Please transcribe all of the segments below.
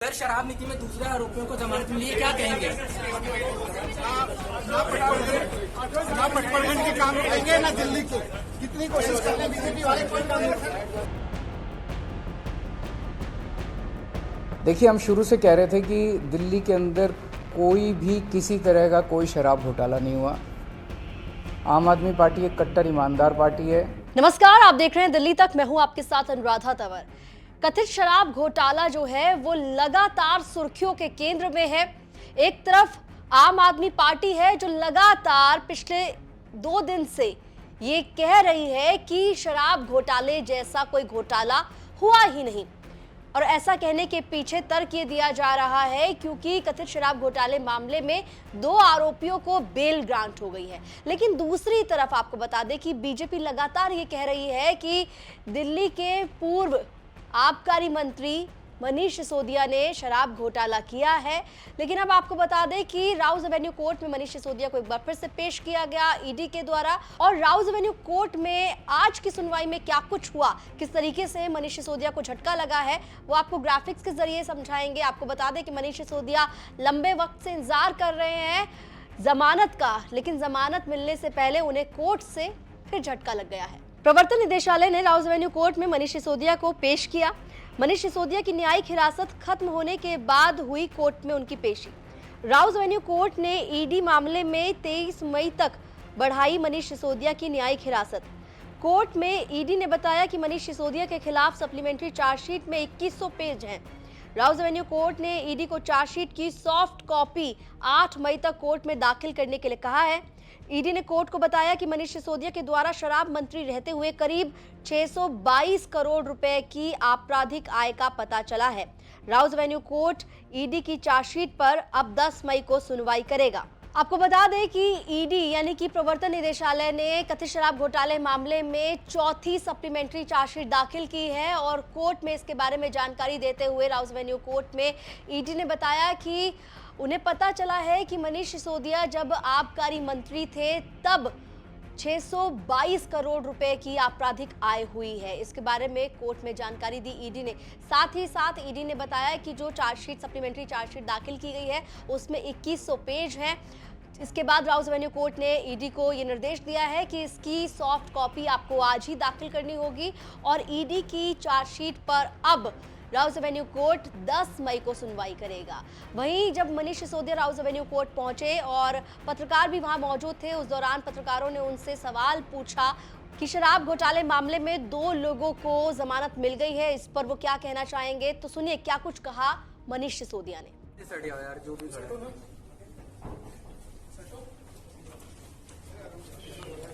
Sir, शराब नीति में दूसरे आरोपियों को जमानत मिली है, क्या कहेंगे? ना पटपरगंज के काम करेंगे ना दिल्ली के, कितनी कोशिश कर रहे हैं बीजेपी वाले, कोई काम नहीं कर रहे। देखिए, हम शुरू से कह रहे थे कि दिल्ली के अंदर कोई भी किसी तरह का कोई शराब घोटाला नहीं हुआ। आम आदमी पार्टी एक कट्टर ईमानदार पार्टी है। नमस्कार, आप देख रहे हैं दिल्ली तक। मैं हूं आपके साथ अनुराधा तंवर। कथित शराब घोटाला जो है वो लगातार सुर्खियों के केंद्र में है। एक तरफ आम आदमी पार्टी है जो लगातार पिछले 2 दिन से ये कह रही है कि शराब घोटाले जैसा कोई घोटाला हुआ ही नहीं, और ऐसा कहने के पीछे तर्क ये दिया जा रहा है क्योंकि कथित शराब घोटाले मामले में 2 आरोपियों को बेल ग्रांट हो गई है। लेकिन दूसरी तरफ आपको बता दें कि बीजेपी लगातार ये कह रही है कि दिल्ली के पूर्व आबकारी मंत्री मनीष सिसोदिया ने शराब घोटाला किया है। लेकिन अब आपको बता दें कि राउज एवेन्यू कोर्ट में मनीष सिसोदिया को एक बार फिर से पेश किया गया ईडी के द्वारा। और राउज एवेन्यू कोर्ट में आज की सुनवाई में क्या कुछ हुआ, किस तरीके से मनीष सिसोदिया को झटका लगा है, वो आपको ग्राफिक्स के जरिए समझाएंगे। आपको बता दें कि मनीष सिसोदिया लंबे वक्त से इंतजार कर रहे हैं जमानत का, लेकिन जमानत मिलने से पहले उन्हें कोर्ट से फिर झटका लग गया है। प्रवर्तन निदेशालय ने राउज एवेन्यू कोर्ट में मनीष सिसोदिया को पेश किया। मनीष सिसोदिया की न्यायिक हिरासत खत्म होने के बाद हुई कोर्ट में उनकी पेशी। राउज एवेन्यू कोर्ट ने ईडी मामले में 23 मई तक बढ़ाई मनीष सिसोदिया की न्यायिक हिरासत। कोर्ट में ईडी ने बताया कि मनीष सिसोदिया के खिलाफ सप्लीमेंट्री चार्जशीट में 2100 पेज हैं। राउज एवेन्यू कोर्ट ने ईडी को चार्जशीट की सॉफ्ट कॉपी 8 मई तक कोर्ट में दाखिल करने के लिए कहा है। ईडी ने कोर्ट को बताया कि मनीष सिसोदिया के द्वारा शराब मंत्री रहते हुए करीब 622 करोड़ रुपए की आपराधिक आय का पता चला है। राउज एवेन्यू कोर्ट ईडी की चार्जशीट पर अब 10 मई को सुनवाई करेगा। आपको बता दें कि ईडी यानी कि प्रवर्तन निदेशालय ने कथित शराब घोटाले मामले में 4थी सप्लीमेंट्री चार्जशीट दाखिल की है। और कोर्ट में इसके बारे में जानकारी देते हुए राउज एवेन्यू कोर्ट में ईडी ने बताया कि उन्हें पता चला है कि मनीष सिसोदिया जब आबकारी मंत्री थे तब 622 करोड़ रुपए की आपराधिक आय हुई है। इसके बारे में कोर्ट में जानकारी दी ईडी ने। साथ ही साथ ईडी ने बताया कि जो चार्जशीट सप्लीमेंट्री चार्जशीट दाखिल की गई है उसमें 2100 पेज हैं। इसके बाद राउज एवेन्यू कोर्ट ने ईडी को ये निर्देश दिया है कि इसकी सॉफ्ट कॉपी आपको आज ही दाखिल करनी होगी। और ईडी की चार्जशीट पर अब राउज एवेन्यू कोर्ट 10 मई को सुनवाई करेगा। वहीं जब मनीष सिसोदिया राउज एवेन्यू कोर्ट पहुंचे और पत्रकार भी वहां मौजूद थे, उस दौरान पत्रकारों ने उनसे सवाल पूछा कि शराब घोटाले मामले में 2 लोगों को जमानत मिल गई है, इस पर वो क्या कहना चाहेंगे। तो सुनिए क्या कुछ कहा मनीष सिसोदिया ने।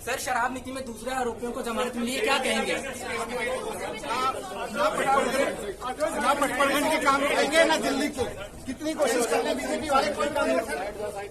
सर, शराब नीति में दूसरे आरोपियों को जमानत मिली है, क्या कहेंगे? ना पटपरगंज के काम करेंगे ना दिल्ली के, कितनी कोशिश कर रहे हैं बीजेपी वाले, कोई काम नहीं कर रहे।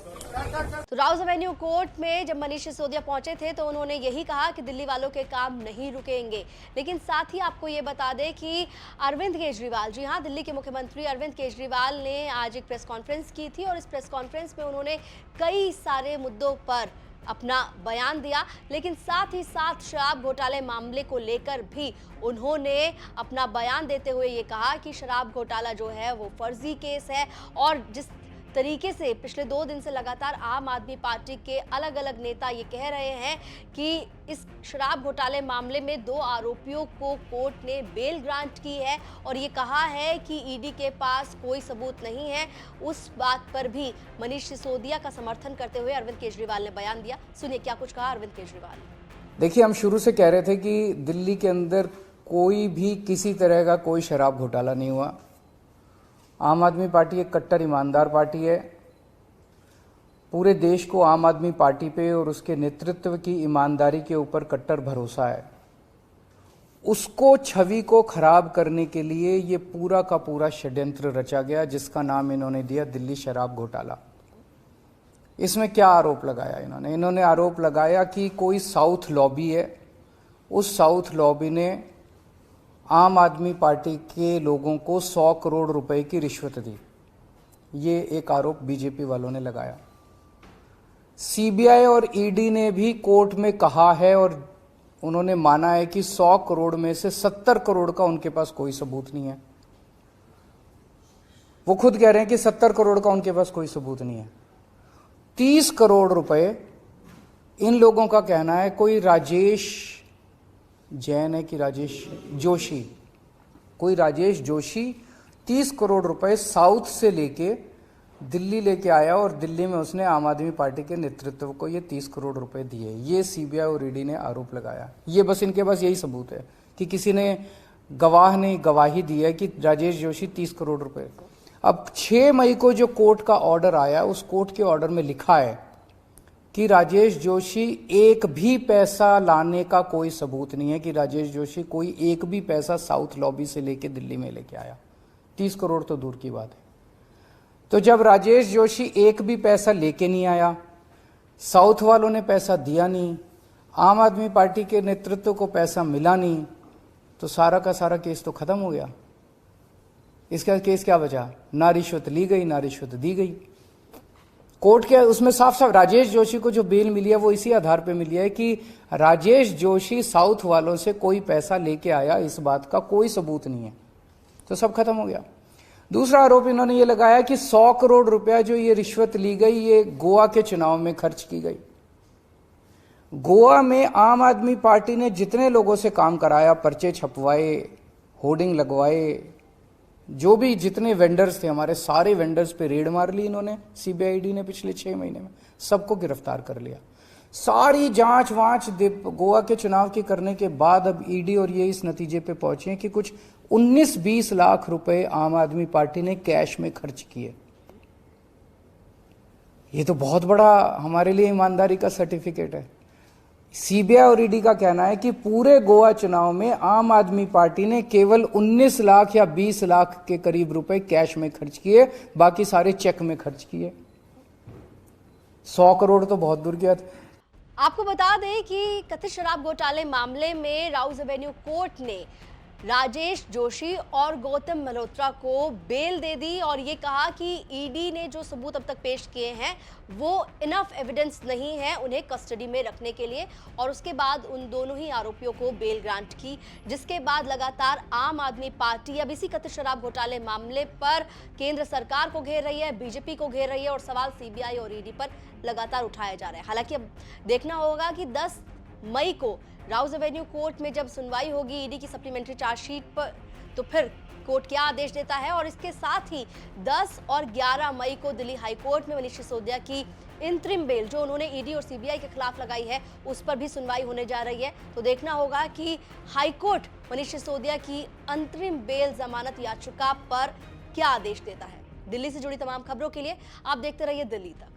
तो राउज एवेन्यू कोर्ट में जब मनीष सिसोदिया पहुंचे थे तो उन्होंने यही कहा कि दिल्ली वालों के काम नहीं रुकेंगे। लेकिन साथ ही आपको ये बता दें कि अरविंद केजरीवाल, जी हाँ, दिल्ली के मुख्यमंत्री अरविंद केजरीवाल ने आज एक प्रेस कॉन्फ्रेंस की थी। और इस प्रेस कॉन्फ्रेंस में उन्होंने कई सारे मुद्दों पर अपना बयान दिया। लेकिन साथ ही साथ शराब घोटाले मामले को लेकर भी उन्होंने अपना बयान देते हुए ये कहा कि शराब घोटाला जो है वो फर्जी केस है। और जिस तरीके से पिछले 2 दिन से लगातार आम आदमी पार्टी के अलग अलग नेता ये कह रहे हैं कि इस शराब घोटाले मामले में 2 आरोपियों को कोर्ट ने बेल ग्रांट की है और ये कहा है कि ईडी के पास कोई सबूत नहीं है, उस बात पर भी मनीष सिसोदिया का समर्थन करते हुए अरविंद केजरीवाल ने बयान दिया। सुनिए क्या कुछ कहा अरविंद केजरीवाल ने। देखिए, हम शुरू से कह रहे थे कि दिल्ली के अंदर कोई भी किसी तरह का कोई शराब घोटाला नहीं हुआ। आम आदमी पार्टी एक कट्टर ईमानदार पार्टी है। पूरे देश को आम आदमी पार्टी पे और उसके नेतृत्व की ईमानदारी के ऊपर कट्टर भरोसा है। उसको छवि को खराब करने के लिए ये पूरा का पूरा षड्यंत्र रचा गया, जिसका नाम इन्होंने दिया दिल्ली शराब घोटाला। इसमें क्या आरोप लगाया इन्होंने आरोप लगाया कि कोई साउथ लॉबी है, उस साउथ लॉबी ने आम आदमी पार्टी के लोगों को 100 करोड़ रुपए की रिश्वत दी। ये एक आरोप बीजेपी वालों ने लगाया। सीबीआई और ईडी ने भी कोर्ट में कहा है और उन्होंने माना है कि 100 करोड़ में से 70 करोड़ का उनके पास कोई सबूत नहीं है। वो खुद कह रहे हैं कि 70 करोड़ का उनके पास कोई सबूत नहीं है। 30 करोड़ रुपए इन लोगों का कहना है, कोई राजेश जैन है कि राजेश जोशी, कोई राजेश जोशी 30 करोड़ रुपए साउथ से लेके दिल्ली लेके आया और दिल्ली में उसने आम आदमी पार्टी के नेतृत्व को ये 30 करोड़ रुपए दिए। ये सीबीआई और ईडी ने आरोप लगाया। ये बस इनके पास यही सबूत है कि किसी ने गवाह ने गवाही दी है कि राजेश जोशी 30 करोड़ रुपए। अब 6 मई को जो कोर्ट का ऑर्डर आया, उस कोर्ट के ऑर्डर में लिखा है कि राजेश जोशी एक भी पैसा लाने का कोई सबूत नहीं है, कि राजेश जोशी कोई एक भी पैसा साउथ लॉबी से लेके दिल्ली में लेके आया। 30 करोड़ तो दूर की बात है। तो जब राजेश जोशी एक भी पैसा लेके नहीं आया, साउथ वालों ने पैसा दिया नहीं, आम आदमी पार्टी के नेतृत्व को पैसा मिला नहीं, तो सारा का सारा केस तो खत्म हो गया। इसका केस क्या बचा? ना रिश्वत ली गई ना रिश्वत दी गई। कोर्ट के उसमें साफ साफ राजेश जोशी को जो बेल मिली है वो इसी आधार पे मिली है कि राजेश जोशी साउथ वालों से कोई पैसा लेके आया, इस बात का कोई सबूत नहीं है। तो सब खत्म हो गया। दूसरा आरोप इन्होंने ये लगाया कि 100 करोड़ रुपया जो ये रिश्वत ली गई, ये गोवा के चुनाव में खर्च की गई। गोवा में आम आदमी पार्टी ने जितने लोगों से काम कराया, पर्चे छपवाए, होर्डिंग लगवाए, जो भी जितने वेंडर्स थे, हमारे सारे वेंडर्स पे रेड मार ली इन्होंने। सीबीआई ने पिछले 6 महीने में सबको गिरफ्तार कर लिया। सारी जांच वांच गोवा के चुनाव की करने के बाद अब ईडी और ये इस नतीजे पे पहुंचे हैं कि कुछ 19-20 लाख रुपए आम आदमी पार्टी ने कैश में खर्च किए। ये तो बहुत बड़ा हमारे लिए ईमानदारी का सर्टिफिकेट है। सीबीआई और ईडी का कहना है कि पूरे गोवा चुनाव में आम आदमी पार्टी ने केवल 19 लाख या 20 लाख के करीब रुपए कैश में खर्च किए, बाकी सारे चेक में खर्च किए। 100 करोड़ तो बहुत दूर की बात। आपको बता दें कि कथित शराब घोटाले मामले में राउज एवेन्यू कोर्ट ने राजेश जोशी और गौतम मल्होत्रा को बेल दे दी और ये कहा कि ईडी ने जो सबूत अब तक पेश किए हैं वो इनफ एविडेंस नहीं है उन्हें कस्टडी में रखने के लिए, और उसके बाद उन दोनों ही आरोपियों को बेल ग्रांट की, जिसके बाद लगातार आम आदमी पार्टी अब इसी कथित शराब घोटाले मामले पर केंद्र सरकार को घेर रही है, बीजेपी को घेर रही है और सवाल सीबीआई और ईडी पर लगातार उठाए जा रहे हैं। हालांकि अब देखना होगा कि 10 मई को राउज एवेन्यू कोर्ट में जब सुनवाई होगी ईडी की सप्लीमेंट्री चार्जशीट पर, तो फिर कोर्ट क्या आदेश देता है। और इसके साथ ही 10 और 11 मई को दिल्ली हाई कोर्ट में मनीष सिसोदिया की इंतरिम बेल जो उन्होंने ईडी और सीबीआई के खिलाफ लगाई है उस पर भी सुनवाई होने जा रही है। तो देखना होगा कि हाई कोर्ट मनीष सिसोदिया की अंतरिम बेल जमानत याचिका पर क्या आदेश देता है। दिल्ली से जुड़ी तमाम खबरों के लिए आप देखते रहिए दिल्ली तक।